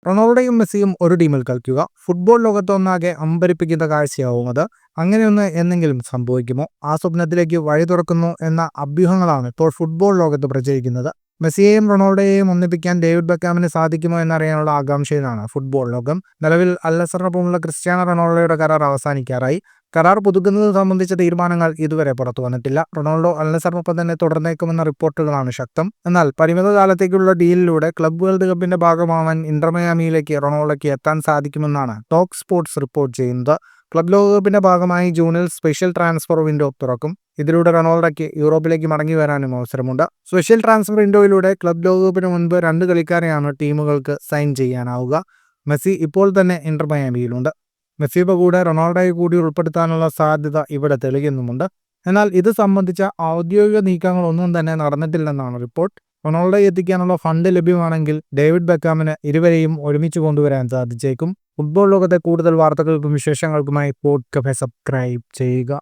റൊണാൾഡോയും മെസ്സിയും ഒരു ടീമിൽ കളിക്കുക ഫുട്ബോൾ ലോകത്തൊന്നാകെ അമ്പരിപ്പിക്കുന്ന കാഴ്ചയാവും അത്. അങ്ങനെയൊന്ന് എന്നെങ്കിലും സംഭവിക്കുമോ? ആ സ്വപ്നത്തിലേക്ക് വഴി തുറക്കുന്നു എന്ന അഭ്യൂഹങ്ങളാണ് ഇപ്പോൾ ഫുട്ബോൾ ലോകത്ത് പ്രചരിക്കുന്നത്. മെസ്സിയെയും റൊണാൾഡോയെയും ഒന്നിപ്പിക്കാൻ ഡേവിഡ് ബെക്കാമിന് സാധിക്കുമോ എന്നറിയാനുള്ള ആകാംക്ഷയിലാണ് ഫുട്ബോൾ ലോകം. നിലവിൽ അൽ നസറിനൊപ്പമുള്ള ക്രിസ്ത്യാനോ റൊണാൾഡോയുടെ കരാർ അവസാനിക്കാറായി. കരാർ പുതുക്കുന്നത് സംബന്ധിച്ച തീരുമാനങ്ങൾ ഇതുവരെ പുറത്തു വന്നിട്ടില്ല. റൊണാൾഡോ അൽ നസറിനൊപ്പം തന്നെ തുടർന്നേക്കുമെന്ന റിപ്പോർട്ടുകളാണ് ശക്തം. എന്നാൽ പരിമിത കാലത്തേക്കുള്ള ഡീലിലൂടെ ക്ലബ് വേൾഡ് കപ്പിന്റെ ഭാഗമാവാൻ ഇന്റർ മയാമിയിലേക്ക് റൊണാൾഡോയ്ക്ക് എത്താൻ സാധിക്കുമെന്നാണ് ടോക്ക് സ്പോർട്സ് റിപ്പോർട്ട് ചെയ്യുന്നത്. ക്ലബ് ലോകകപ്പിന്റെ ഭാഗമായി ജൂണിൽ സ്പെഷ്യൽ ട്രാൻസ്ഫർ വിൻഡോ തുറക്കും. ഇതിലൂടെ റൊണാൾഡോയ്ക്ക് യൂറോപ്പിലേക്ക് മടങ്ങി വരാനും അവസരമുണ്ട്. സ്പെഷ്യൽ ട്രാൻസ്ഫർ വിൻഡോയിലൂടെ ക്ലബ് ലോകകപ്പിന് മുൻപ് 2 കളിക്കാരെയാണ് ടീമുകൾക്ക് സൈൻ ചെയ്യാനാവുക. മെസ്സി ഇപ്പോൾ തന്നെ ഇന്റർ മയാമിയിലുണ്ട്. മെസ്സിയുടെ കൂടെ റൊണാൾഡോയെ കൂടി ഉൾപ്പെടുത്താനുള്ള സാധ്യത ഇവിടെ തെളിയുന്നുമുണ്ട്. എന്നാൽ ഇത് സംബന്ധിച്ച ഔദ്യോഗിക നീക്കങ്ങളൊന്നും തന്നെ നടന്നിട്ടില്ലെന്നാണ് റിപ്പോർട്ട്. റൊണാൾഡോയെ എത്തിക്കാനുള്ള ഫണ്ട് ലഭ്യമാണെങ്കിൽ ഡേവിഡ് ബെക്കാമിന് ഇരുവരെയും ഒരുമിച്ച് കൊണ്ടുവരാൻ സാധിച്ചേക്കും. ഫുട്ബോൾ ലോകത്തെ കൂടുതൽ വാർത്തകൾക്കും വിശേഷങ്ങൾക്കുമായി പോഡ്കാസ്റ്റ് സബ്സ്ക്രൈബ് ചെയ്യുക.